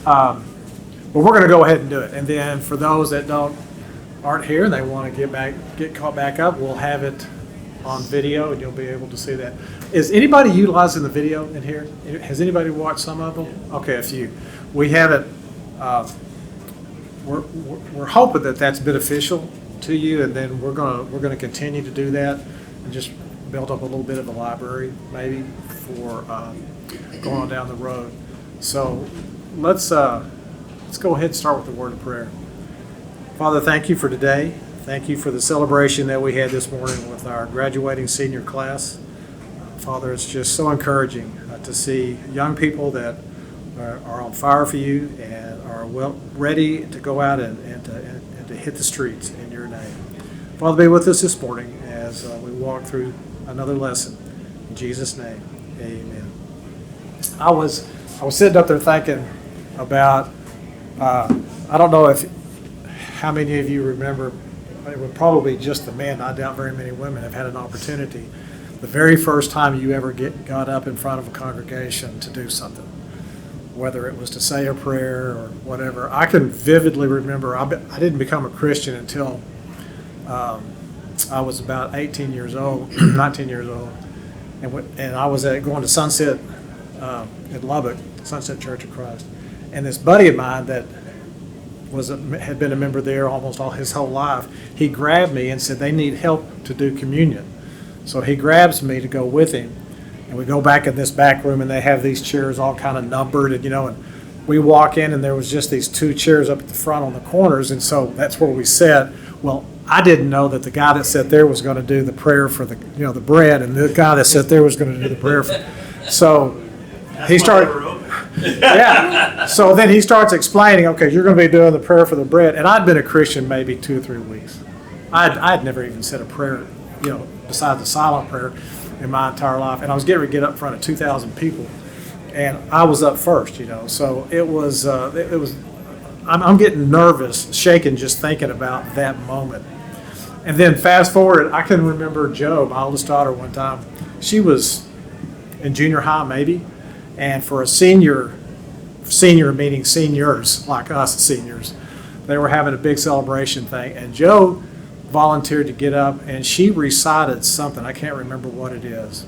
But we're going to go ahead and do it. And then for those that aren't here and they want to get caught back up, we'll have it on video and you'll be able to see that. Is anybody utilizing the video in here? Has anybody watched some of them? Okay, a few. We have it. We're hoping that that's beneficial to you, and then we're gonna continue to do that and just build up a little bit of a library maybe for going on down the road. So let's go ahead and start with the word of prayer. Father, thank you for today. Thank you for the celebration that we had this morning with our graduating senior class. Father, it's just so encouraging to see young people that are on fire for you and are ready to go out and to hit the streets in your name. Father, be with us this morning as we walk through another lesson. In Jesus' name, amen. I was sitting up there thinking about, I don't know how many of you remember, it would probably just the men, I doubt very many women have had an opportunity, the very first time you ever got up in front of a congregation to do something, whether it was to say a prayer or whatever. I can vividly remember, I didn't become a Christian until I was about 18 years old, 19 years old, and I was going to Sunset in Lubbock, Sunset Church of Christ, and this buddy of mine that had been a member there almost all his whole life, he grabbed me and said they need help to do communion. So he grabs me to go with him, and we go back in this back room, and they have these chairs all kind of numbered, and we walk in, and there was just these two chairs up at the front on the corners, and so that's where we sat. Well, I didn't know that the guy that sat there was going to do the prayer for the bread, and the guy that sat there was going to do the prayer for. So he started. Yeah. So then he starts explaining, okay, you're going to be doing the prayer for the bread, and I'd been a Christian maybe 2 or 3 weeks. I'd never even said a prayer, besides the silent prayer, in my entire life, and I was getting ready to get up in front of 2,000 people, and I was up first, So it was. I'm getting nervous, shaking just thinking about that moment. And then fast forward, I can remember Jo, my oldest daughter, one time. She was in junior high maybe, and for a senior meaning seniors like us seniors, they were having a big celebration thing, and Jo volunteered to get up, and she recited something. I can't remember what it is,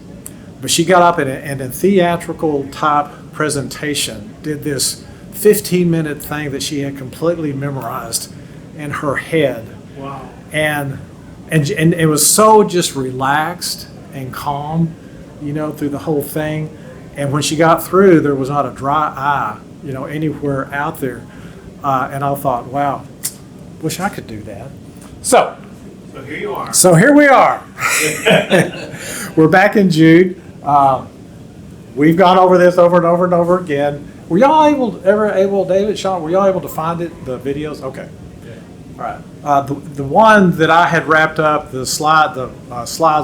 but she got up and in theatrical type presentation did this 15-minute thing that she had completely memorized in her head. Wow. And it was so just relaxed and calm, through the whole thing. And when she got through, there was not a dry eye, anywhere out there. And I thought, wow, wish I could do that. So here you are. So here we are. We're back in Jude. We've gone over this over and over and over again. Were y'all able, David, Sean, were y'all able to find it, the videos? Okay. Yeah. All right. The one that I had wrapped up, the slides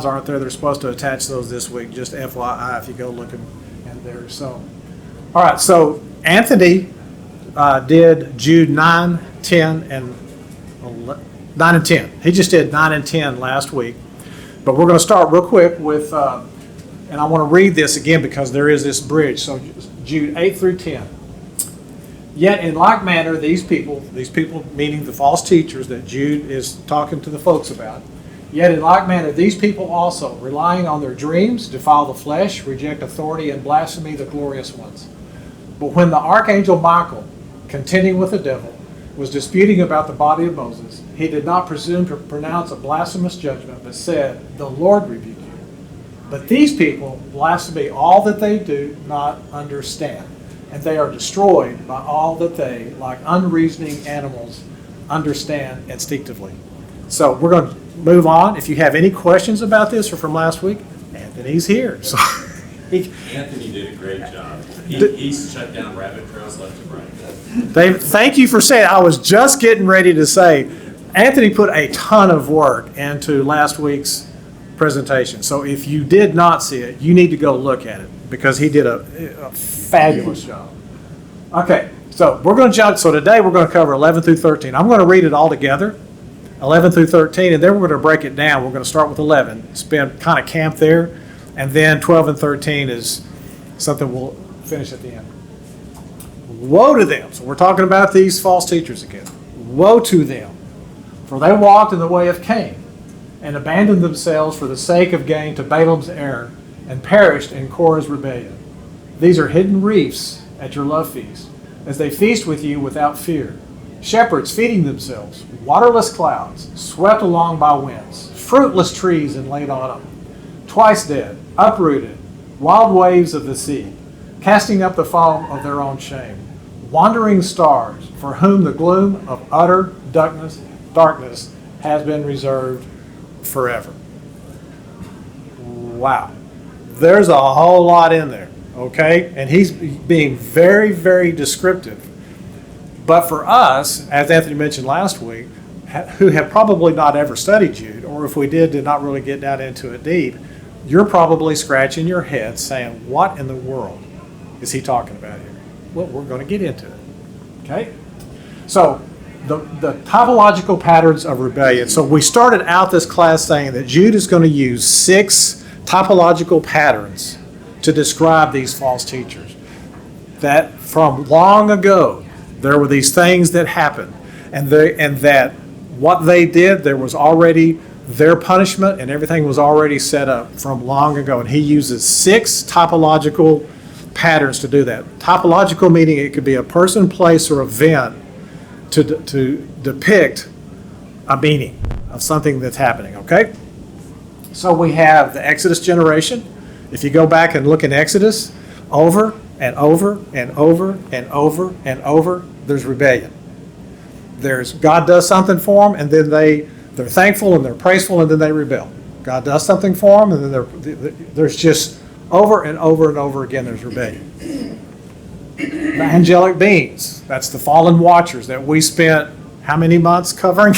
aren't there. They're supposed to attach those this week. Just FYI, if you go looking in there. So, all right. So Anthony did Jude 9, 10, and 9 and 10. He just did 9 and 10 last week. But we're going to start real quick with, and I want to read this again because there is this bridge. So Jude 8 through 10. Yet in like manner, these people meaning the false teachers that Jude is talking to the folks about, yet in like manner, these people also, relying on their dreams, defile the flesh, reject authority, and blaspheme the glorious ones. But when the archangel Michael, contending with the devil, was disputing about the body of Moses, he did not presume to pronounce a blasphemous judgment, but said, "The Lord rebuke you." But these people blaspheme all that they do not understand, and they are destroyed by all that they, like unreasoning animals, understand instinctively. So we're going to move on. If you have any questions about this or from last week, Anthony's here. So Anthony did a great job. He's shut down rabbit trails left and right. Dave, thank you for saying. I was just getting ready to say, Anthony put a ton of work into last week's presentation. So if you did not see it, you need to go look at it because he did a fabulous job. Okay, so we're going to jump. So today we're going to cover 11 through 13. I'm going to read it all together, 11 through 13, and then we're going to break it down. We're going to start with 11, spend kind of camp there, and then 12 and 13 is something we'll finish at the end. Woe to them. So we're talking about these false teachers again. Woe to them, for they walked in the way of Cain, and abandoned themselves for the sake of gain to Balaam's error, and perished in Korah's rebellion. These are hidden reefs at your love feast, as they feast with you without fear. Shepherds feeding themselves, waterless clouds, swept along by winds, fruitless trees in late autumn, twice dead, uprooted, wild waves of the sea, casting up the foam of their own shame, wandering stars, for whom the gloom of utter darkness has been reserved forever. Wow. There's a whole lot in there, okay? And he's being very, very descriptive. But for us, as Anthony mentioned last week, who have probably not ever studied Jude, or if we did not really get down into it deep, you're probably scratching your head saying, what in the world is he talking about here? Well, we're going to get into it, okay? So the typological patterns of rebellion. So we started out this class saying that Jude is going to use 6 typological patterns to describe these false teachers. That from long ago, there were these things that happened, and that what they did, there was already their punishment, and everything was already set up from long ago. And he uses 6 typological patterns to do that. Typological meaning it could be a person, place, or event to depict a meaning of something that's happening, okay? So we have the Exodus generation. If you go back and look in Exodus, over and over and over and over and over, there's rebellion. There's God does something for them, and then they're thankful and they're praiseful, and then they rebel. God does something for them, and then there's just over and over and over again there's rebellion. The angelic beings, that's the fallen watchers that we spent how many months covering?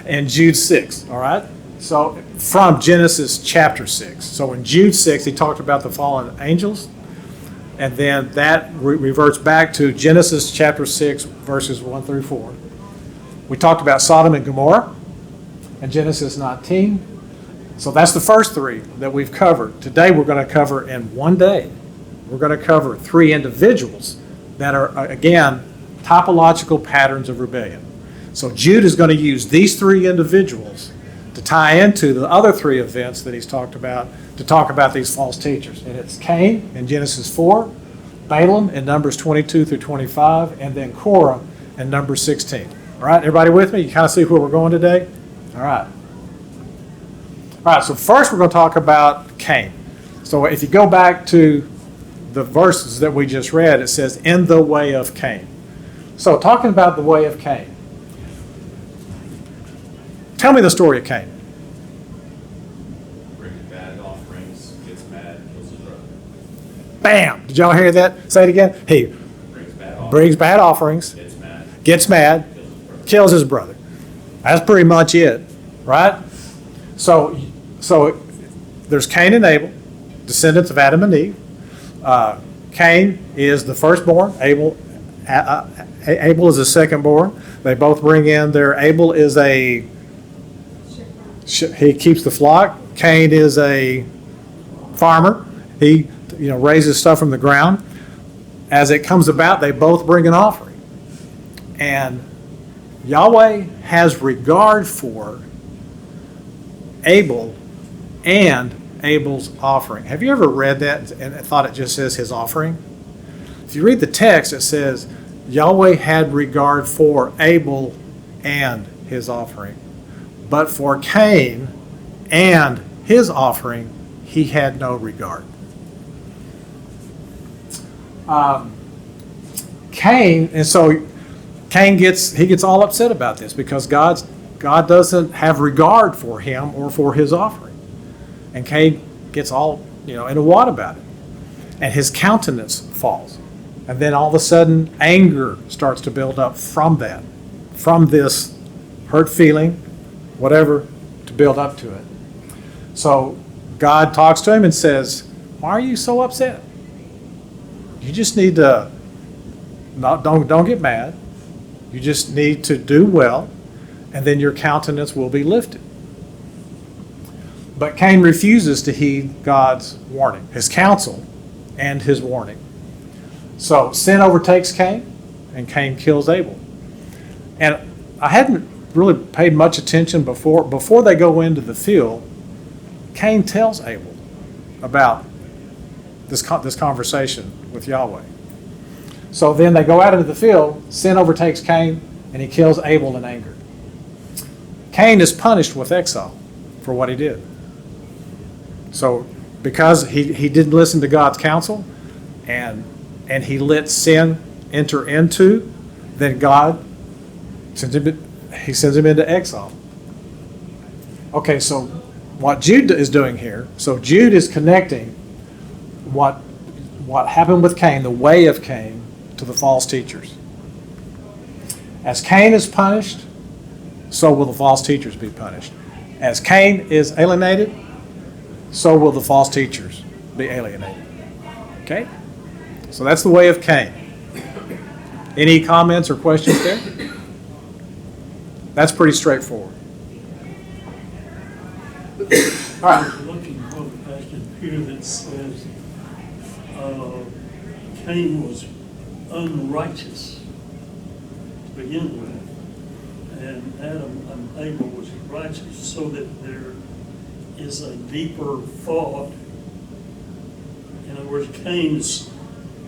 In Jude 6, all right? So from Genesis chapter 6. So in Jude 6, he talked about the fallen angels, and then that reverts back to Genesis chapter 6, verses 1 through 4. We talked about Sodom and Gomorrah in Genesis 19. So that's the first 3 that we've covered. Today we're going to cover in one day. We're going to cover 3 individuals that are, again, typological patterns of rebellion. So Jude is going to use these 3 individuals to tie into the other 3 events that he's talked about to talk about these false teachers. And it's Cain in Genesis 4, Balaam in Numbers 22 through 25, and then Korah in Numbers 16. All right, everybody with me? You kind of see where we're going today? All right. All right, so first we're going to talk about Cain. So if you go back to the verses that we just read, it says, in the way of Cain. So talking about the way of Cain. Tell me the story of Cain. Brings bad offerings, gets mad, kills his brother. Bam! Did y'all hear that? Say it again. He brings bad offerings, gets mad, kills his brother. That's pretty much it, right? So there's Cain and Abel, descendants of Adam and Eve. Cain is the firstborn. Abel is the secondborn. They both bring in Abel is he keeps the flock. Cain is a farmer. He raises stuff from the ground. As it comes about, they both bring an offering. And Yahweh has regard for Abel and Abel's offering. Have you ever read that and thought it just says his offering? If you read the text, it says Yahweh had regard for Abel and his offering. But for Cain and his offering, he had no regard. Cain gets all upset about this because God doesn't have regard for him or for his offering. And Cain gets all, in a wad about it. And his countenance falls. And then all of a sudden, anger starts to build up from that, from this hurt feeling, whatever, to build up to it. So God talks to him and says, why are you so upset? You just need to, don't get mad. You just need to do well, and then your countenance will be lifted. But Cain refuses to heed God's warning, his counsel and his warning. So sin overtakes Cain, and Cain kills Abel. And I hadn't really paid much attention before they go into the field. Cain tells Abel about this conversation with Yahweh. So then they go out into the field, sin overtakes Cain, and he kills Abel in anger. Cain is punished with exile for what he did. So because he didn't listen to God's counsel and he let sin enter into, then God sends him into exile. Okay, so what Jude is doing here, so Jude is connecting what happened with Cain, the way of Cain, to the false teachers. As Cain is punished, so will the false teachers be punished. As Cain is alienated, so will the false teachers be alienated. Okay? So that's the way of Cain. Any comments or questions there? That's pretty straightforward. All right. I was looking for the passage here that says Cain was unrighteous to begin with, and Adam and Abel was righteous, so that there is a deeper thought. In other words, Cain's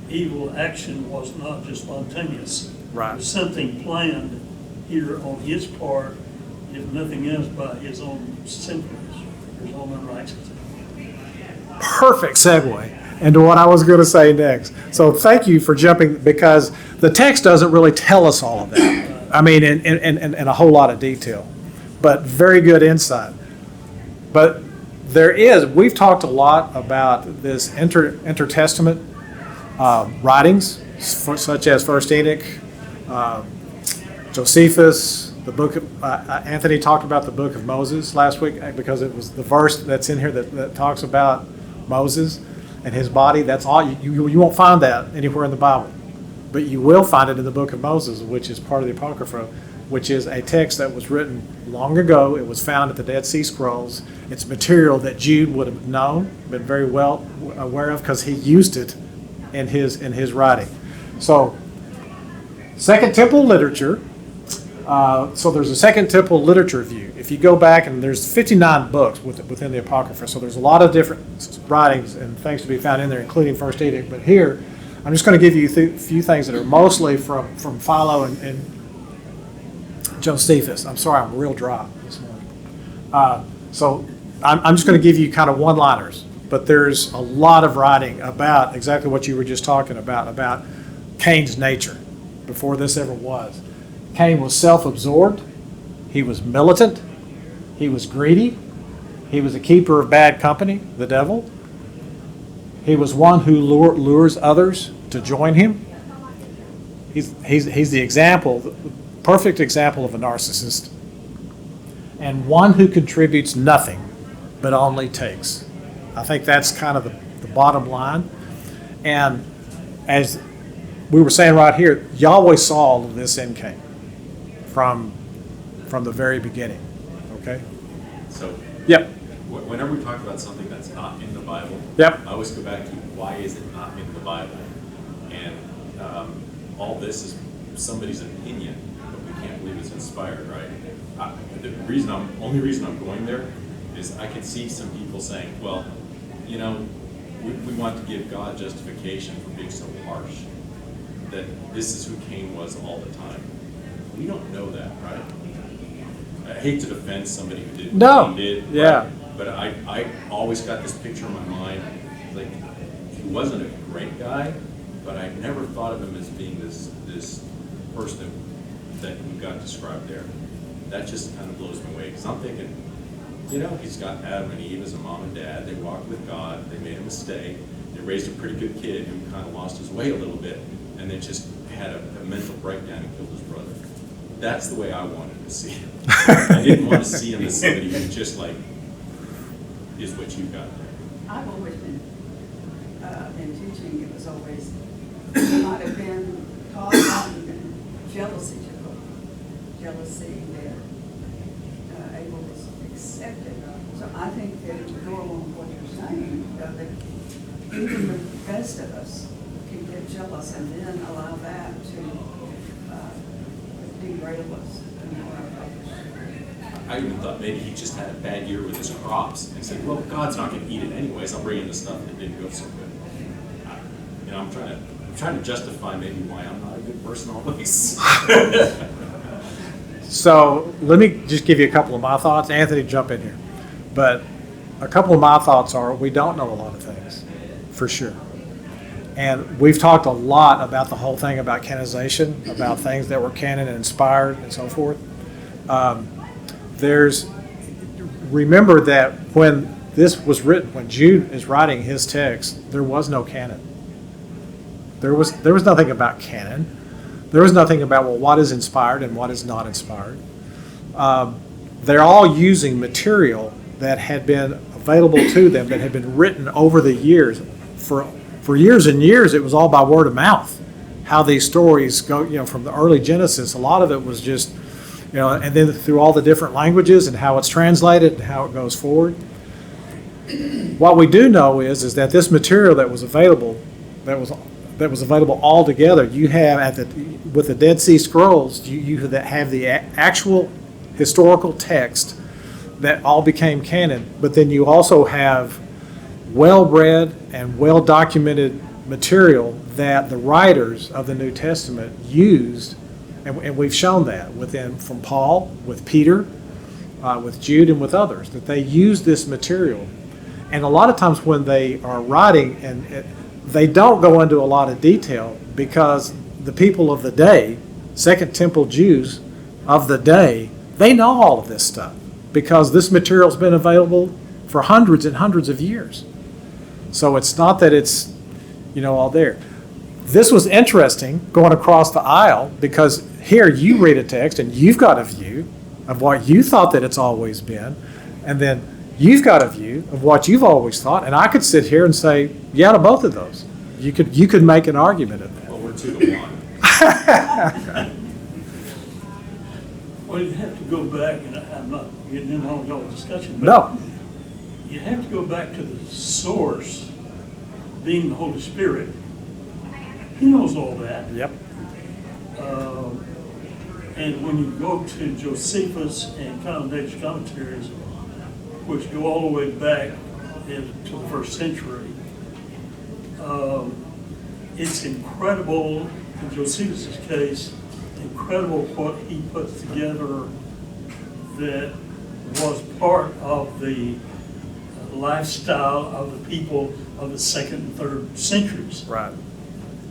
evil action was not just spontaneous. Right. It was something planned here on his part, if nothing else, by his own sinfulness, his own unrighteousness. Perfect segue into what I was going to say next. So thank you for jumping, because the text doesn't really tell us all of that. I mean, in a whole lot of detail, but very good insight. But we've talked a lot about this intertestament writings, such as First Enoch, Josephus, the book of, Anthony talked about the book of Moses last week, because it was the verse that's in here that talks about Moses and his body. That's all. You won't find that anywhere in the Bible, but you will find it in the book of Moses, which is part of the Apocrypha, which is a text that was written long ago. It was found at the Dead Sea Scrolls. It's material that Jude would have known, been very well aware of, because he used it in his writing. So, Second Temple literature. So there's a Second Temple literature view. If you go back, and there's 59 books within the Apocrypha, so there's a lot of different writings and things to be found in there, including First Enoch. But here, I'm just going to give you a few things that are mostly from Philo and Josephus. I'm sorry, I'm real dry this morning. So I'm just going to give you kind of one-liners. But there's a lot of writing about exactly what you were just talking about Cain's nature before this ever was. Cain was self-absorbed. He was militant. He was greedy. He was a keeper of bad company, the devil. He was one who lures others to join him. He's the example, the perfect example of a narcissist. And one who contributes nothing, but only takes. I think that's kind of the bottom line. And as we were saying right here, Yahweh saw all of this in Cain from the very beginning. Okay? So, Yep. whenever we talk about something that's not in the Bible, Yep. I always go back to why is it not in the Bible? And all this is somebody's opinion, but we can't believe it's inspired, right? The only reason I'm going there is I can see some people saying, well, we want to give God justification for being so harsh, that this is who Cain was all the time. We don't know that, right? I hate to defend somebody who did No. what he did. Yeah. Right? But I always got this picture in my mind, like, he wasn't a great guy, but I never thought of him as being this person that you got described there. That just kind of blows me away, because I'm thinking, he's got Adam and Eve as a mom and dad. They walked with God. They made a mistake. They raised a pretty good kid who kind of lost his way a little bit, and then just had a mental breakdown and killed his brother. That's the way I wanted to see him. I didn't want to see him as somebody who just is what you got there. I've always been, in teaching, it was always, it might have been called out even jealousy that Abel was accepted. So I think that it would go along with what you're saying, that even the best of us can get get jealous and then allow that to derail us in our approach. I even thought maybe he just had a bad year with his crops and said, well, God's not going to eat it anyways. I'll bring in the stuff that didn't go so good. You know, I'm trying to justify maybe why I'm not a good person always. So let me just give you a couple of my thoughts. Anthony, jump in here. But a couple of my thoughts are we don't know a lot of things, for sure. And we've talked a lot about the whole thing about canonization, about things that were canon and inspired and so forth. Remember that when this was written, when Jude is writing his text, there was no canon. There was nothing about canon. There was nothing about, well, what is inspired and what is not inspired. They're all using material that had been available to them, that had been written over the years. For years and years, it was all by word of mouth, how these stories go, you know, from the early Genesis. A lot of it was just, you know, and then through all the different languages and how it's translated and how it goes forward. What we do know is that this material that was available, that was available all together, you have with the Dead Sea Scrolls, you have the actual historical text that all became canon, but then you also have well-read and well-documented material that the writers of the New Testament used, and we've shown that from Paul, with Peter, with Jude, and with others, that they use this material. And a lot of times when they are writing, and they don't go into a lot of detail because the people of the day, Second Temple Jews of the day, they know all of this stuff because this material's been available for hundreds and hundreds of years. So it's not that it's, you know, all there. This was interesting going across the aisle because here you read a text and you've got a view of what you thought that it's always been, and then you've got a view of what you've always thought, and I could sit here and say, yeah, to both of those. You could make an argument of that. Well, we're 2-1. Well, you have to go back, and I'm not getting in on y'all's discussion, but No. you have to go back to the source, being the Holy Spirit. He knows all that. Yep. And when you go to Josephus and Commendator's commentaries, which go all the way back to the first century, it's incredible, in Josephus' case, incredible what he put together that was part of the lifestyle of the people of the second and third centuries. Right.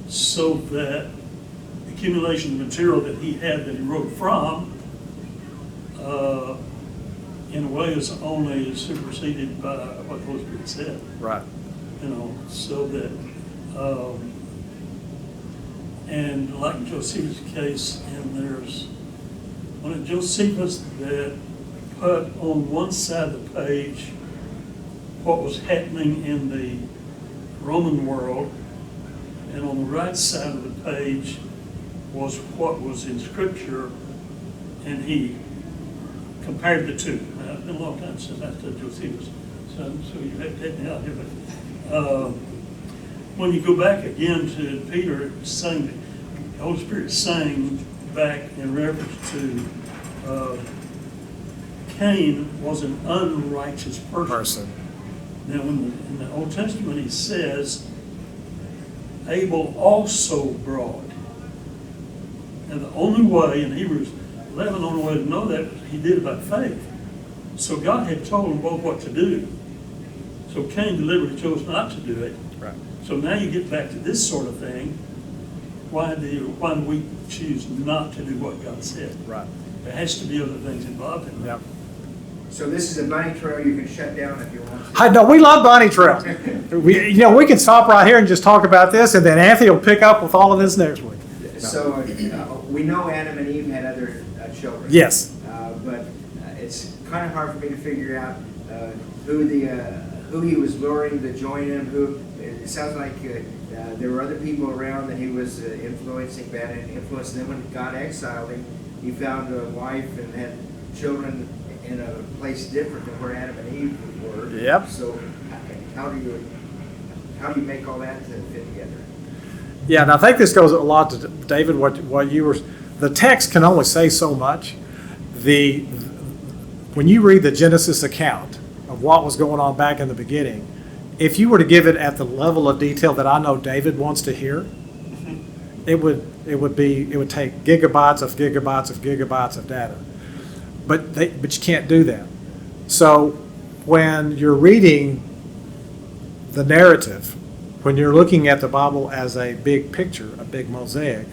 So that accumulation of material that he had that he wrote from, in a way, is only superseded by what the Holy Spirit said. Right. You know, so that, and like in Josephus' case, and there's one of Josephus that put on one side of the page what was happening in the Roman world, and on the right side of the page was what was in Scripture, and he compared the two. Now, it's been a long time since I studied Josephus, so you have to help me out here. But when you go back again to Peter saying, the Holy Spirit saying back in reference to Cain was an unrighteous person. Now, in the Old Testament, he says, Abel also brought. And the only way, in Hebrews 11, the only way to know that was he did it by faith. So God had told them both what to do. So Cain deliberately chose not to do it. Right. So now you get back to this sort of thing. Why do we choose not to do what God said? Right. There has to be other things involved in that. Yep. So this is a bunny trail you can shut down if you want to. No, we love bunny trails. We can stop right here and just talk about this, and then Anthony will pick up with all of this next week. So we know Adam and Eve had other children. Yes. But it's kind of hard for me to figure out who he was luring to join him. It sounds like there were other people around that he was influencing, bad influence. And then when God exiled him, he found a wife and had children in a place different than where Adam and Eve were. Yep. So how do you make all that to fit together? Yeah, and I think this goes a lot to David, what you were, the text can only say so much. When you read the Genesis account of what was going on back in the beginning, if you were to give it at the level of detail that I know David wants to hear, it would take gigabytes of gigabytes of gigabytes of data. But you can't do that. So when you're reading the narrative, when you're looking at the Bible as a big picture, a big mosaic,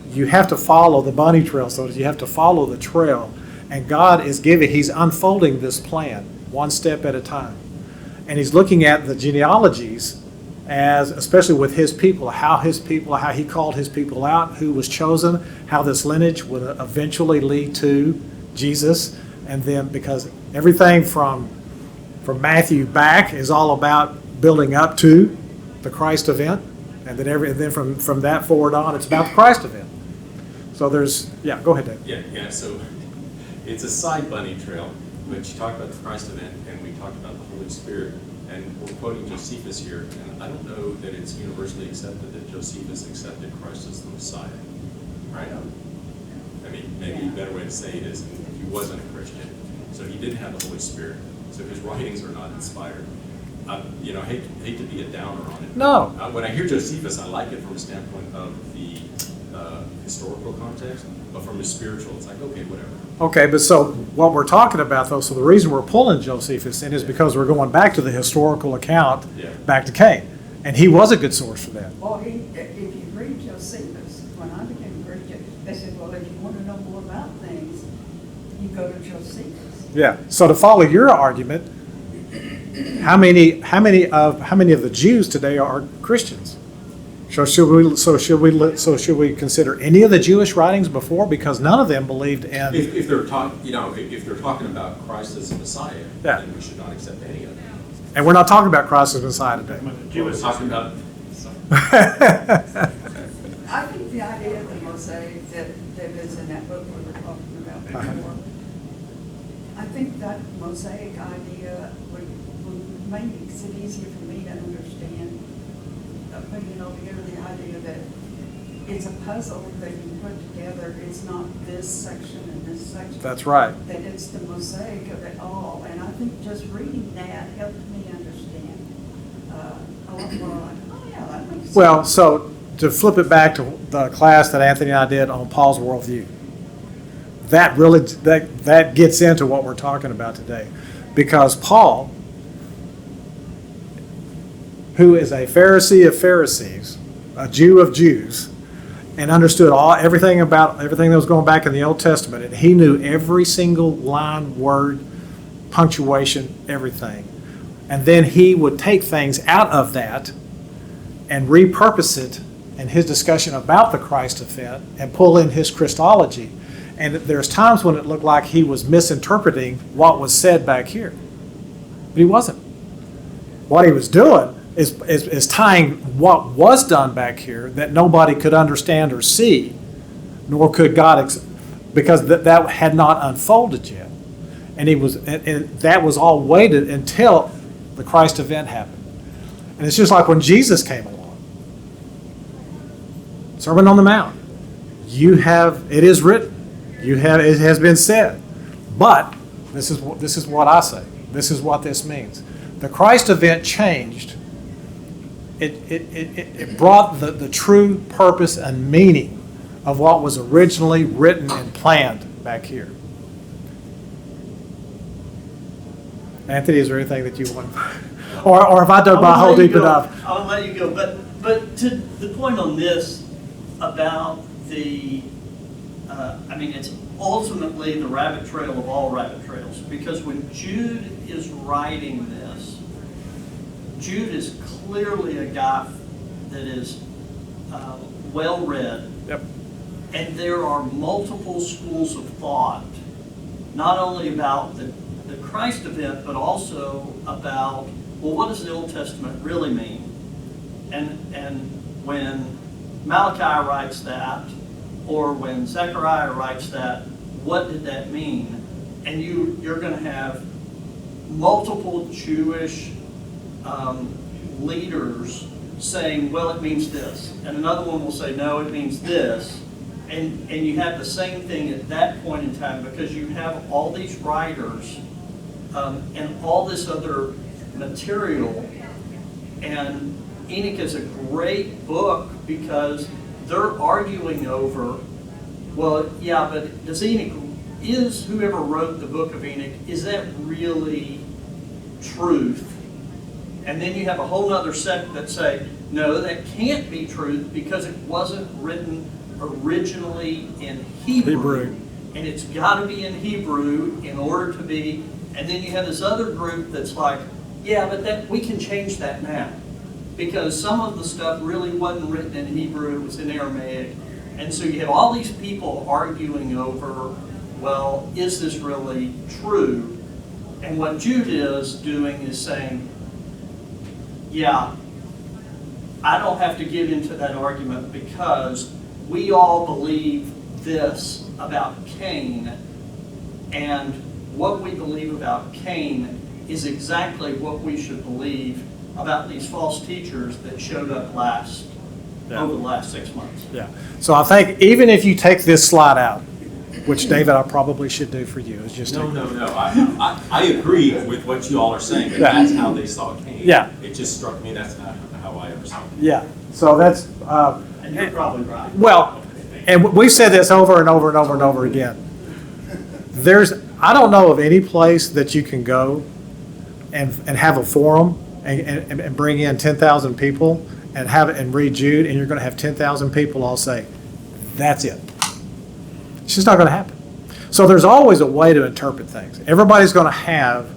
you have to follow the bunny trail. So you have to follow the trail. And God is he's unfolding this plan one step at a time. And he's looking at the genealogies as, especially with his people, how he called his people out, who was chosen, how this lineage would eventually lead to Jesus. And then because everything from Matthew back is all about building up to the Christ event. And then from that forward on, it's about the Christ event. So go ahead, Dave. Yeah, so it's a side bunny trail, but you talk about the Christ event, and we talked about the Holy Spirit, and we're quoting Josephus here, and I don't know that it's universally accepted that Josephus accepted Christ as the Messiah, right? I mean, maybe a better way to say it is he wasn't a Christian, so he didn't have the Holy Spirit, so his writings are not inspired. I hate to be a downer on it. No. When I hear Josephus, I like it from a standpoint of the historical context, but from a spiritual, it's like, okay, whatever. Okay, but so what we're talking about, though, so the reason we're pulling Josephus in is because we're going back to the historical account, back to Cain. And he was a good source for that. Well, if you read Josephus, when I began to read it, they said, well, if you want to know more about things, you go to Josephus. Yeah. So to follow your argument, how many of the Jews today are Christians? So should we consider any of the Jewish writings before, because none of them believed in? If they're talking about Christ as the Messiah, then we should not accept any of them. And we're not talking about Christ as Messiah today. We're talking about. I think the idea of the mosaic that is in that book we were talking about before, I think that mosaic idea would make it easier for me to understand. Putting together the idea that it's a puzzle that you put together. It's not this section and this section. That's right. That it's the mosaic of it all. And I think just reading that helped me understand a lot more. Like, oh yeah, that makes sense. Well, so to flip it back to the class that Anthony and I did on Paul's worldview, that gets into what we're talking about today, because Paul, who is a Pharisee of Pharisees, a Jew of Jews, and understood everything that was going back in the Old Testament, and he knew every single line, word, punctuation, everything. And then he would take things out of that and repurpose it in his discussion about the Christ event and pull in his Christology. And there's times when it looked like he was misinterpreting what was said back here. But he wasn't. What he was doing is tying what was done back here that nobody could understand or see, nor could God, because that had not unfolded yet. And that was all waited until the Christ event happened. And it's just like when Jesus came along. Sermon on the Mount. It is written. It has been said. But this is what I say. This is what this means. The Christ event changed. It brought the true purpose and meaning of what was originally written and planned back here. Anthony, is there anything that you want? Or if I dug my hole deep enough? I'll let you go. But to the point on this about it's ultimately the rabbit trail of all rabbit trails, because when Jude is writing this, Jude is clearly a guy that is well-read. Yep. And there are multiple schools of thought, not only about the Christ event, but also about, well, what does the Old Testament really mean? And when Malachi writes that, or when Zechariah writes that, what did that mean? And you're going to have multiple Jewish leaders saying, well, it means this, and another one will say, no, it means this, and you have the same thing at that point in time, because you have all these writers and all this other material, and Enoch is a great book because they're arguing over, well, yeah, but does Enoch, is whoever wrote the book of Enoch, is that really truth? And then you have a whole other sect that say, no, that can't be truth because it wasn't written originally in Hebrew. And it's got to be in Hebrew in order to be. And then you have this other group that's like, yeah, but that we can change that now. Because some of the stuff really wasn't written in Hebrew, it was in Aramaic. And so you have all these people arguing over, well, is this really true? And what Jude is doing is saying, yeah, I don't have to get into that argument because we all believe this about Cain, and what we believe about Cain is exactly what we should believe about these false teachers that showed up over the last 6 months. Yeah. So I think even if you take this slide out, which David, I probably should do for you, is just No. I agree with what you all are saying, and Yeah. that's how they saw Cain. Yeah. It just struck me, that's not how I ever saw it. Yeah. So that's And you're probably right. well, and we've said this over and over and over and over again. I don't know of any place that you can go and have a forum and bring in 10,000 people and have it and read Jude, and you're going to have 10,000 people all say, that's it. It's just not going to happen. So there's always a way to interpret things. Everybody's going to have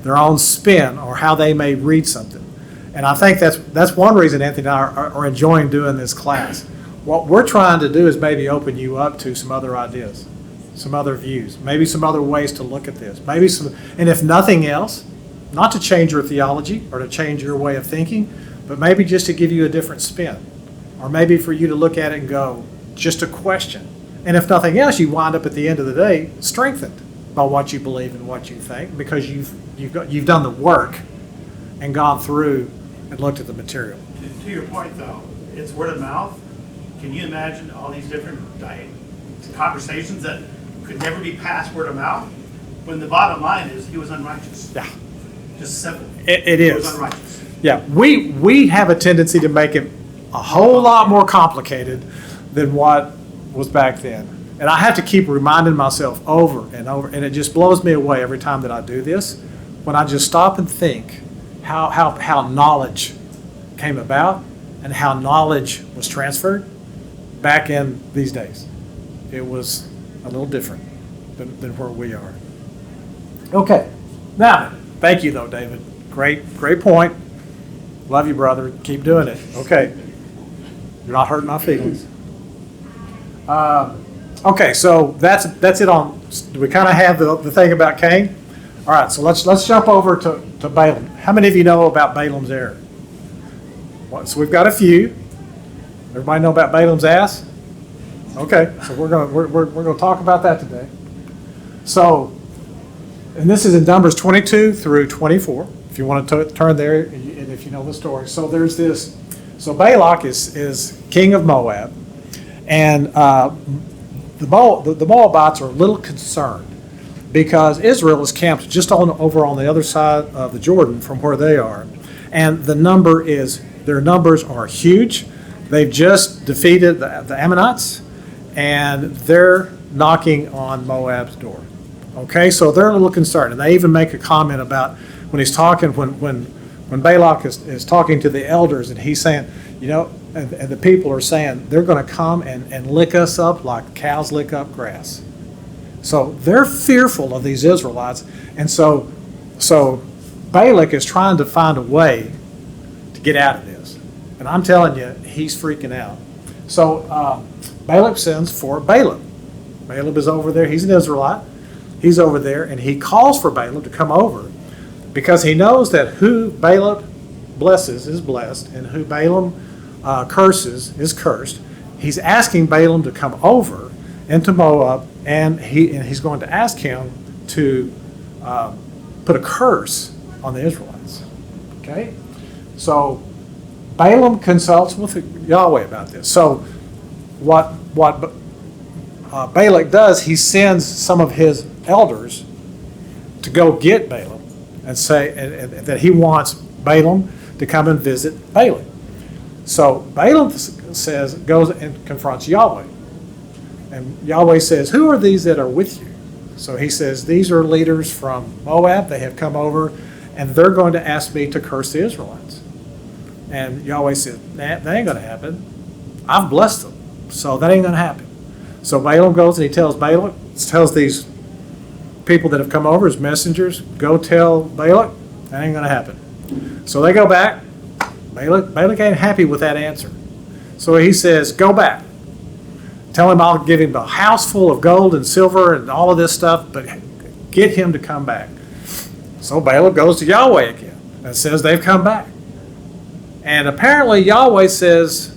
their own spin or how they may read something. And I think that's one reason Anthony and I are enjoying doing this class. What we're trying to do is maybe open you up to some other ideas, some other views, maybe some other ways to look at this. And if nothing else, not to change your theology or to change your way of thinking, but maybe just to give you a different spin. Or maybe for you to look at it and go, just a question. And if nothing else, you wind up at the end of the day strengthened by what you believe and what you think, because you've done the work and gone through and looked at the material. To your point, though, it's word of mouth. Can you imagine all these different conversations that could never be passed word of mouth? When the bottom line is he was unrighteous. Yeah, Just simple. it He is. was unrighteous. Yeah, we have a tendency to make it a whole lot more complicated than what was back then. And I have to keep reminding myself over and over, and it just blows me away every time that I do this, when I just stop and think how knowledge came about and how knowledge was transferred back in these days. It was a little different than where we are. Okay, now, thank you though, David. Great point. Love you, brother. Keep doing it. Okay. You're not hurting my feelings. Okay, so that's it on, do we kind of have the thing about Cain? All right, so let's jump over to Balaam. How many of you know about Balaam's error? So we've got a few. Everybody know about Balaam's ass? Okay, so we're gonna talk about that today. So, and this is in Numbers 22 through 24. If you want to turn there, and if you know the story. So there's this. So Balak is king of Moab, and the Moabites are a little concerned because Israel is camped just over on the other side of the Jordan from where they are, and their numbers are huge. They've just defeated the Ammonites, and they're knocking on Moab's door. Okay, so they're a little concerned, and they even make a comment about when he's talking when Balak is talking to the elders, and he's saying, and the people are saying they're going to come and lick us up like cows lick up grass. So they're fearful of these Israelites, and so Balak is trying to find a way to get out of this. And I'm telling you, he's freaking out. So Balak sends for Balaam. Balaam is over there. He's an Israelite. He's over there, and he calls for Balaam to come over because he knows that who Balak blesses is blessed, and who Balaam curses is cursed. He's asking Balaam to come over into Moab, and he's going to ask him to put a curse on the Israelites. Okay? So Balaam consults with Yahweh about this. So what Balak does, he sends some of his elders to go get Balaam and say and that he wants Balaam to come and visit Balak. So Balaam goes and confronts Yahweh. And Yahweh says, who are these that are with you? So he says, these are leaders from Moab. They have come over, and they're going to ask me to curse the Israelites. And Yahweh said, that ain't going to happen. I've blessed them, so that ain't going to happen. So Balaam goes and he tells these people that have come over, his messengers, go tell Balak, that ain't going to happen. So they go back. Balak ain't happy with that answer. So he says, go back. Tell him I'll give him a house full of gold and silver and all of this stuff, but get him to come back. So Balak goes to Yahweh again and says they've come back. And apparently Yahweh says,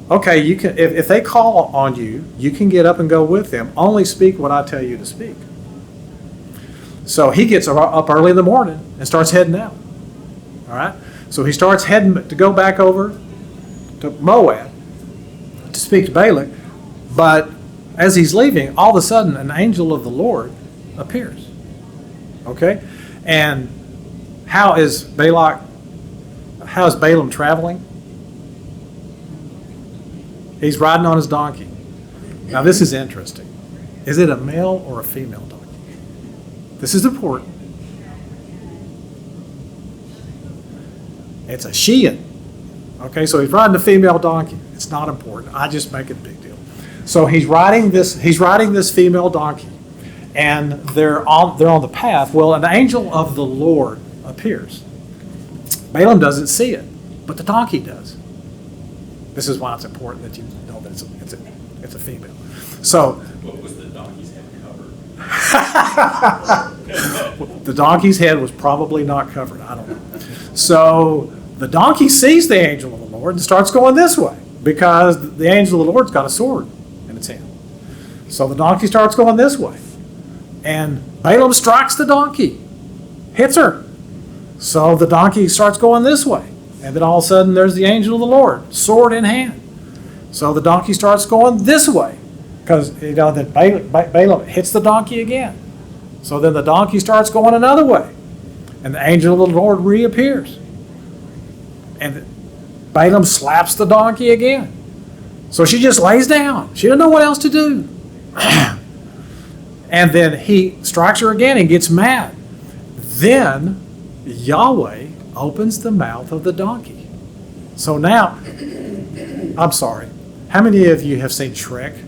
okay, you can if they call on you, you can get up and go with them. Only speak what I tell you to speak. So he gets up early in the morning and starts heading out. All right? So he starts heading to go back over to Moab to speak to Balak. But as he's leaving, all of a sudden an angel of the Lord appears. Okay? And how is Balaam traveling? He's riding on his donkey. Now this is interesting. Is it a male or a female donkey? This is important. It's a Sheehan. Okay, so he's riding a female donkey. It's not important. I just make it a big deal. So he's riding this female donkey, and they're on the path. Well, an angel of the Lord appears. Balaam doesn't see it, but the donkey does. This is why it's important that you know that it's a female. So What was the donkey's head covered? the donkey's head was probably not covered. I don't know. So the donkey sees the angel of the Lord and starts going this way because the angel of the Lord's got a sword in its hand. So the donkey starts going this way. And Balaam strikes the donkey, hits her. So the donkey starts going this way. And then all of a sudden there's the angel of the Lord, sword in hand. So the donkey starts going this way because that Balaam hits the donkey again. So then the donkey starts going another way. And the angel of the Lord reappears. And Balaam slaps the donkey again. So she just lays down. She doesn't know what else to do. And then he strikes her again and gets mad. Then Yahweh opens the mouth of the donkey. So now, I'm sorry, how many of you have seen Shrek?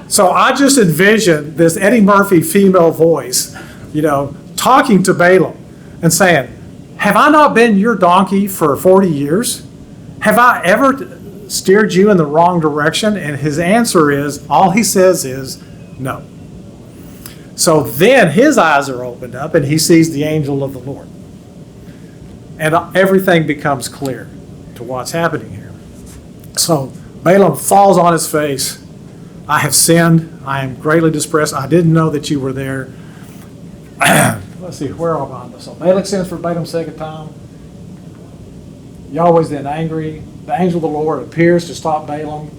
So I just envisioned this Eddie Murphy female voice, talking to Balaam and saying, have I not been your donkey for 40 years? Have I ever steered you in the wrong direction? And his answer is, all he says is, no. So then his eyes are opened up and he sees the angel of the Lord. And everything becomes clear to what's happening here. So Balaam falls on his face. I have sinned. I am greatly distressed. I didn't know that you were there. Let's see, where am I? So Balak sends for Balaam a second time. Yahweh's then angry. The angel of the Lord appears to stop Balaam.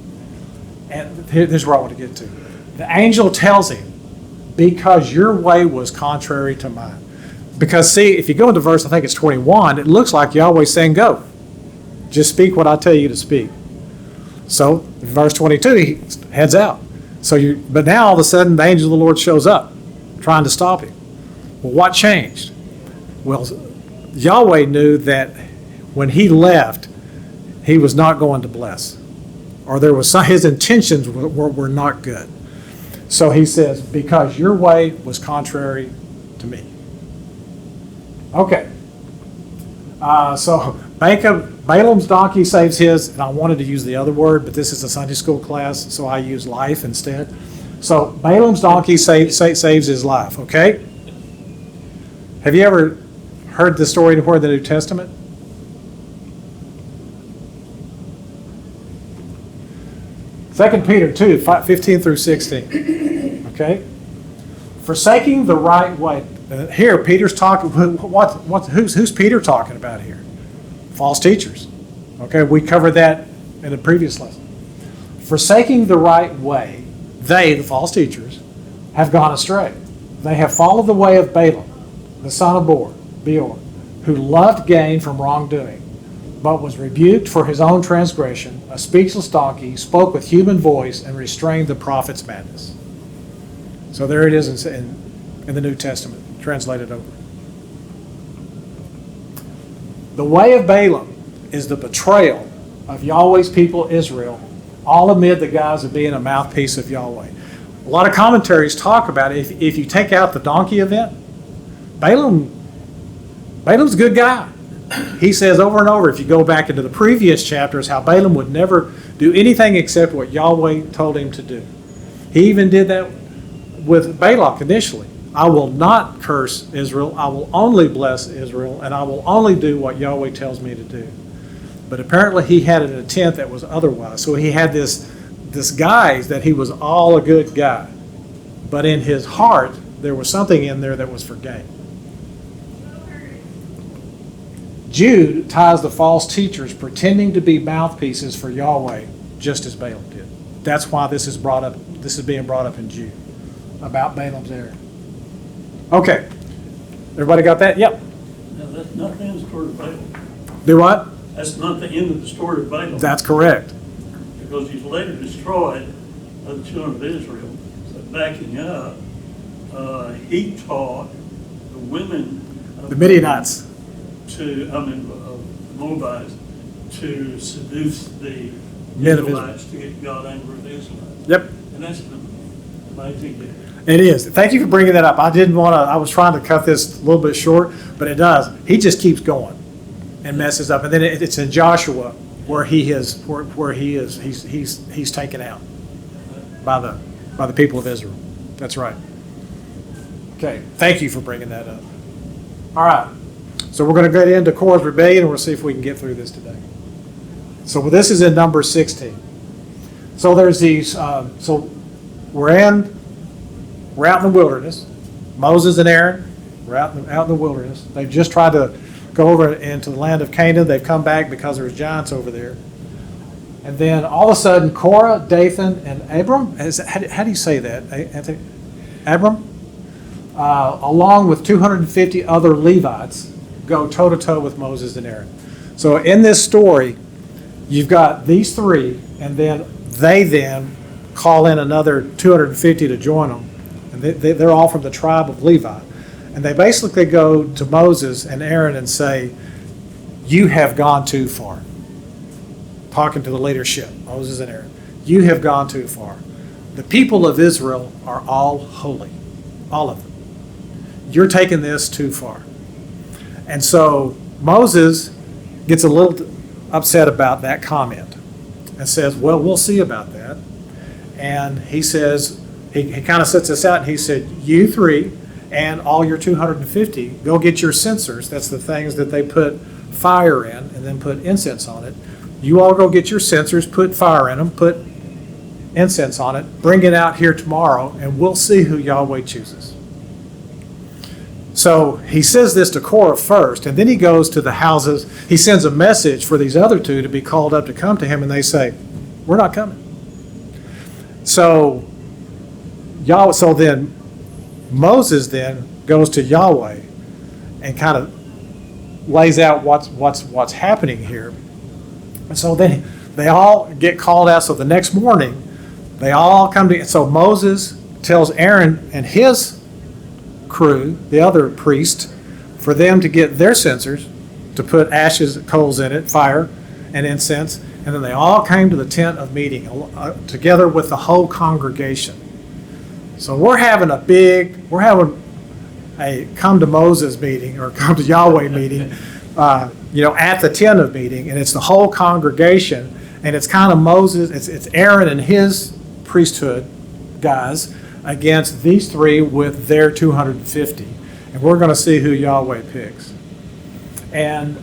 And here's where I want to get to. The angel tells him, because your way was contrary to mine. Because see, if you go into verse, I think it's 21, it looks like Yahweh's saying, go. Just speak what I tell you to speak. So in verse 22, he heads out. But now all of a sudden the angel of the Lord shows up, trying to stop him. Well, what changed? Well, Yahweh knew that when he left, he was not going to bless. Or his intentions were not good. So he says, because your way was contrary to me. Okay. So Balaam's donkey saves his, and I wanted to use the other word, but this is a Sunday school class, so I use life instead. So Balaam's donkey saves his life, okay? Have you ever heard the story before in the New Testament? 2 Peter 2, 15 through 16. Okay? Forsaking the right way. Here, Peter's talking. Who's Peter talking about here? False teachers. Okay, we covered that in a previous lesson. Forsaking the right way, they, the false teachers, have gone astray. They have followed the way of Balaam, the son of Beor, who loved gain from wrongdoing, but was rebuked for his own transgression. A speechless donkey spoke with human voice and restrained the prophet's madness. So there it is in the New Testament, translated over. The way of Balaam is the betrayal of Yahweh's people Israel, all amid the guise of being a mouthpiece of Yahweh. A lot of commentaries talk about it. If you take out the donkey event, Balaam's a good guy. He says over and over, if you go back into the previous chapters, how Balaam would never do anything except what Yahweh told him to do. He even did that with Balak initially. I will not curse Israel, I will only bless Israel, and I will only do what Yahweh tells me to do. But apparently he had an intent that was otherwise. So he had this guise that he was all a good guy. But in his heart, there was something in there that was for gain. Jude ties the false teachers pretending to be mouthpieces for Yahweh, just as Balaam did. That's why this is brought up. This is being brought up in Jude about Balaam's error. Okay, everybody got that? Yep. Now, that's not the end of the story of Balaam. Do what? That's not the end of the story of Balaam. That's correct. Because he's later destroyed by the children of Israel. So backing up, he taught the women of The Midianites. Moabites, to seduce the Men of Israelites to get God angry with the Israelites. Yep. And that's amazing. It is. Thank you for bringing that up. I didn't want to. I was trying to cut this a little bit short, but it does. He just keeps going and messes up, and then it's in Joshua where he is he's taken out by the people of Israel. That's right. Okay. Thank you for bringing that up. All right. So we're going to get into Korah's rebellion, and we'll see if we can get through this today. So this is in Numbers 16. So there's these. So we're out in the wilderness. Moses and Aaron, we're out in the wilderness. They've just tried to go over into the land of Canaan. They've come back because there's giants over there. And then all of a sudden, Korah, Dathan, and Abram. How do you say that? Abram, along with 250 other Levites, go toe-to-toe with Moses and Aaron. So in this story, you've got these three, and then they call in another 250 to join them. And they're all from the tribe of Levi. And they basically go to Moses and Aaron and say, you have gone too far. Talking to the leadership, Moses and Aaron. You have gone too far. The people of Israel are all holy. All of them. You're taking this too far. And so Moses gets a little upset about that comment and says, well, we'll see about that. And he says, he kind of sets this out, and he said, you three and all your 250, go get your censers. That's the things that they put fire in and then put incense on it. You all go get your censers, put fire in them, put incense on it, bring it out here tomorrow, and we'll see who Yahweh chooses. So he says this to Korah first, and then he goes to the houses. He sends a message for these other two to be called up to come to him, and they say, we're not coming. So then Moses then goes to Yahweh and kind of lays out what's happening here. And so then they all get called out. So the next morning, they all come to. So Moses tells Aaron and his crew, the other priest, for them to get their censers, to put ashes, coals in it, fire, and incense. And then they all came to the tent of meeting together with the whole congregation. So we're having a come to Moses meeting or come to Yahweh meeting, at the tent of meeting, and it's the whole congregation, and it's kind of Moses, it's Aaron and his priesthood guys against these three with their 250. And we're going to see who Yahweh picks. And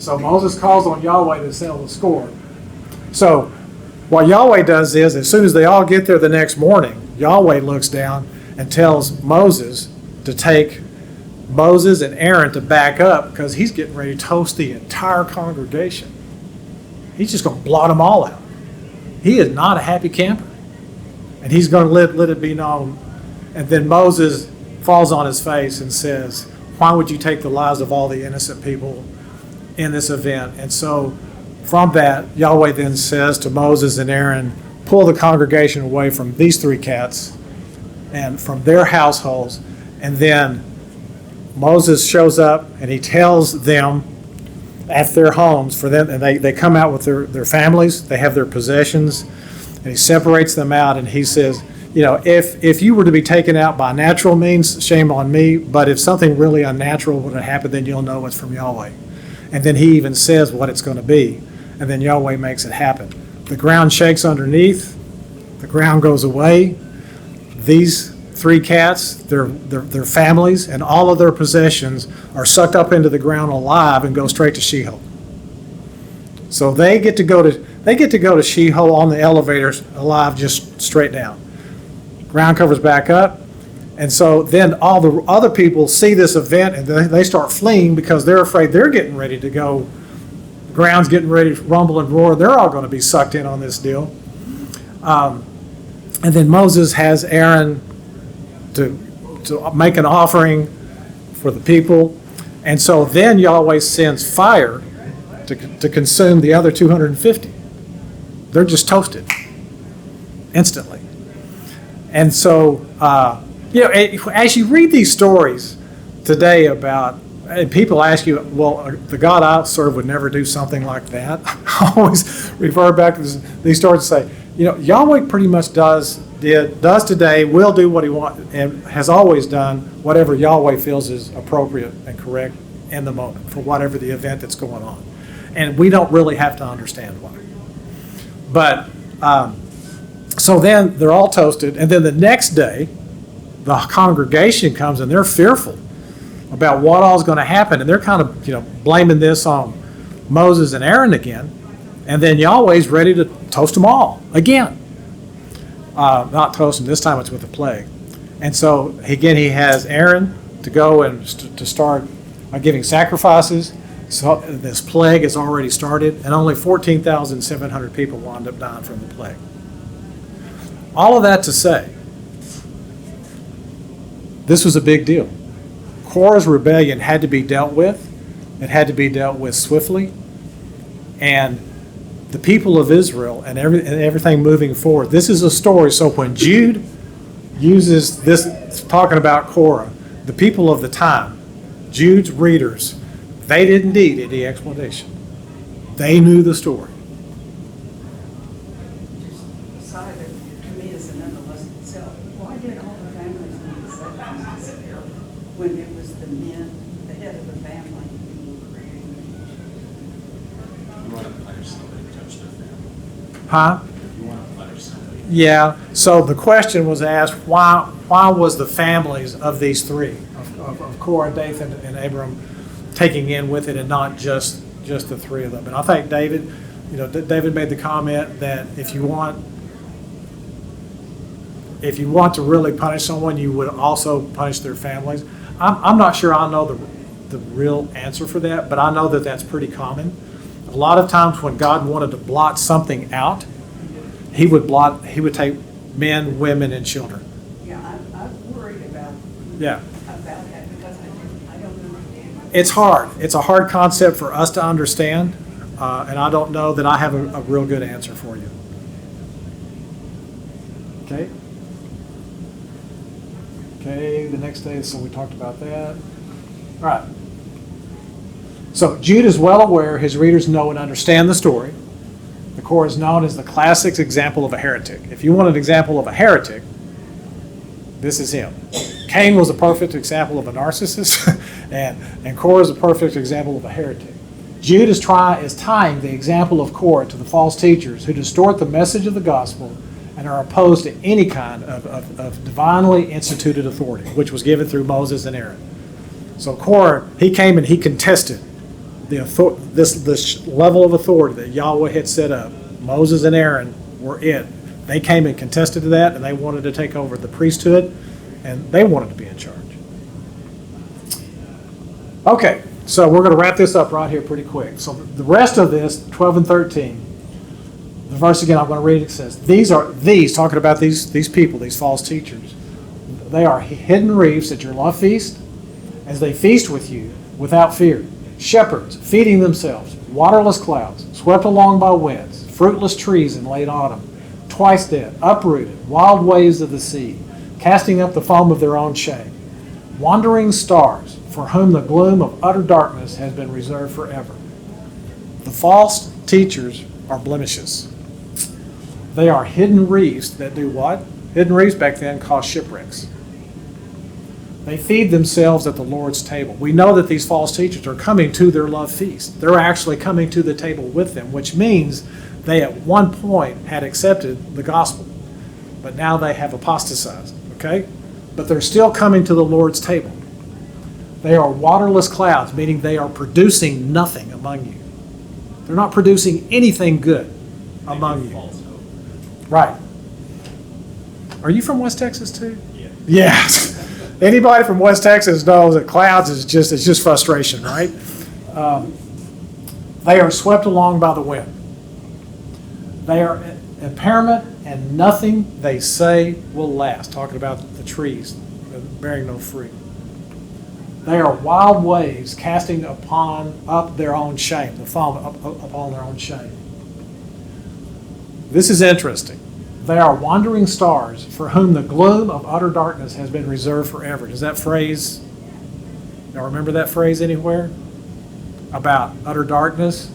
so Moses calls on Yahweh to settle the score. So what Yahweh does is, as soon as they all get there the next morning, Yahweh looks down and tells Moses to take Moses and Aaron to back up because he's getting ready to toast the entire congregation. He's just going to blot them all out. He is not a happy camper. And he's going to let it be known. And then Moses falls on his face and says, why would you take the lives of all the innocent people in this event? And so from that, Yahweh then says to Moses and Aaron, pull the congregation away from these three cats and from their households. And then Moses shows up and he tells them at their homes for them, and they come out with their families, they have their possessions, and he separates them out and he says, if you were to be taken out by natural means, shame on me, but if something really unnatural would have happened, then you'll know it's from Yahweh. And then he even says what it's going to be, and then Yahweh makes it happen. The ground shakes underneath, the ground goes away. These three cats, their families, and all of their possessions are sucked up into the ground alive and go straight to Sheol. So they get to go to Sheol on the elevators alive, just straight down. Ground covers back up, and so then all the other people see this event and they start fleeing because they're afraid they're getting ready to go. The ground's getting ready to rumble and roar. They're all going to be sucked in on this deal. And then Moses has Aaron to make an offering for the people. And so then Yahweh sends fire to consume the other 250. They're just toasted instantly. And so, as you read these stories today about, and people ask you, well, the God I serve would never do something like that. I always refer back to these stories and say, Yahweh pretty much does today, will do what he wants, and has always done whatever Yahweh feels is appropriate and correct in the moment for whatever the event that's going on. And we don't really have to understand why. But, so then they're all toasted, and then the next day, the congregation comes and they're fearful about what all is going to happen, and they're kind of, blaming this on Moses and Aaron again, and then Yahweh's ready to toast them all again. Not toast them, this time it's with a plague. And so, again, he has Aaron to go and to start giving sacrifices. So this plague has already started, and only 14,700 people wound up dying from the plague. All of that to say, this was a big deal. Korah's rebellion had to be dealt with. It had to be dealt with swiftly. And the people of Israel and everything moving forward, this is a story. So when Jude uses this, talking about Korah, the people of the time, Jude's readers, they didn't need any explanation. They knew the story. Side that to me is an endless itself. Why did all the families need sacrifices when it was the men, the head of the family, who were creating You want to punish somebody who touched their family. Huh? You want to punish somebody. Yeah. So the question was asked, why was the families of these three, of Korah, Dathan, and Abram, taking in with it and not just the three of them? And I think David made the comment that if you want to really punish someone, you would also punish their families. I'm not sure I know the real answer for that, but I know that that's pretty common. A lot of times when God wanted to blot something out, he would take men, women, and children. Yeah, I'm worried about Yeah. that because I don't understand. It's hard. It's a hard concept for us to understand, and I don't know that I have a real good answer for you. Okay? Okay, the next day, so we talked about that. All right. So Jude is well aware, his readers know and understand the story. The Korah is known as the classic example of a heretic. If you want an example of a heretic, this is him. Cain was a perfect example of a narcissist, and Korah is a perfect example of a heretic. Jude is tying the example of Korah to the false teachers who distort the message of the gospel and are opposed to any kind of divinely instituted authority, which was given through Moses and Aaron. So Korah, he came and he contested this level of authority that Yahweh had set up. Moses and Aaron were it. They came and contested that, and they wanted to take over the priesthood, and they wanted to be in charge. Okay, so we're going to wrap this up right here pretty quick. So the rest of this, 12 and 13, the verse again I'm going to read, it says, these, talking about these people, these false teachers, they are hidden reefs at your love feast, as they feast with you without fear. Shepherds feeding themselves, waterless clouds, swept along by winds, fruitless trees in late autumn, twice dead, uprooted, wild waves of the sea, casting up the foam of their own shame. Wandering stars, for whom the gloom of utter darkness has been reserved forever. The false teachers are blemishes. They are hidden reefs that do what? Hidden reefs back then caused shipwrecks. They feed themselves at the Lord's table. We know that these false teachers are coming to their love feast. They're actually coming to the table with them, which means they at one point had accepted the gospel, but now they have apostatized, okay? But they're still coming to the Lord's table. They are waterless clouds, meaning they are producing nothing among you. They're not producing anything good among you. False hope. Right. Are you from West Texas too? Yeah. Yes. Anybody from West Texas knows that clouds is just frustration, right? They are swept along by the wind. They are impairment, and nothing they say will last. Talking about the trees bearing no fruit. They are wild waves casting up their own shame, the foam upon their own shame. This is interesting. They are wandering stars for whom the gloom of utter darkness has been reserved forever. Does that phrase, y'all remember that phrase anywhere? About utter darkness?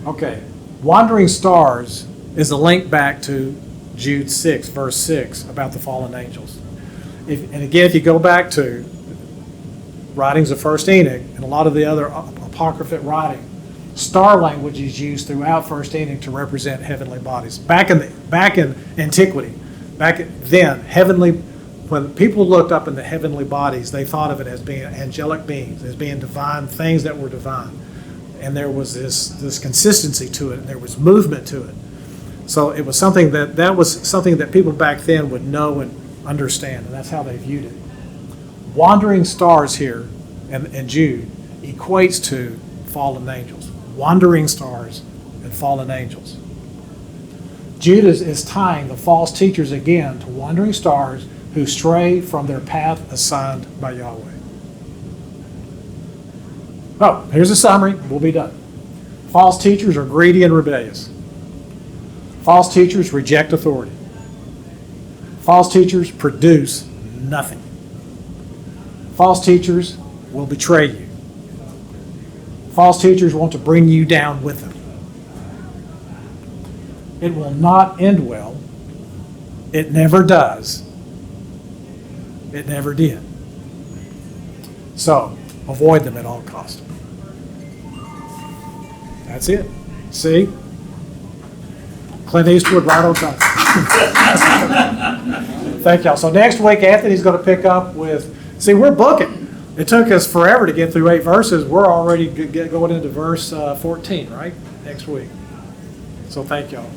Okay. Wandering stars is a link back to Jude 6, verse 6, about the fallen angels. And again, if you go back to writings of First Enoch and a lot of the other apocryphal writing, star language is used throughout First Enoch to represent heavenly bodies. Back in antiquity, heavenly, when people looked up in the heavenly bodies, they thought of it as being angelic beings, as being divine things that were divine, and there was this consistency to it, and there was movement to it. So it was something that was something that people back then would know and understand, and that's how they viewed it. Wandering stars here in Jude equates to fallen angels. Wandering stars and fallen angels. Jude is tying the false teachers again to wandering stars who stray from their path assigned by Yahweh. Oh, here's a summary. We'll be done. False teachers are greedy and rebellious. False teachers reject authority. False teachers produce nothing. False teachers will betray you. False teachers want to bring you down with them. It will not end well. It never does. It never did. So, avoid them at all costs. That's it. See? Clint Eastwood right on time. Thank y'all. So next week, Anthony's going to pick up with, see, we're booking. It took us forever to get through 8 verses. We're already going into verse 14, right? Next week. So thank y'all.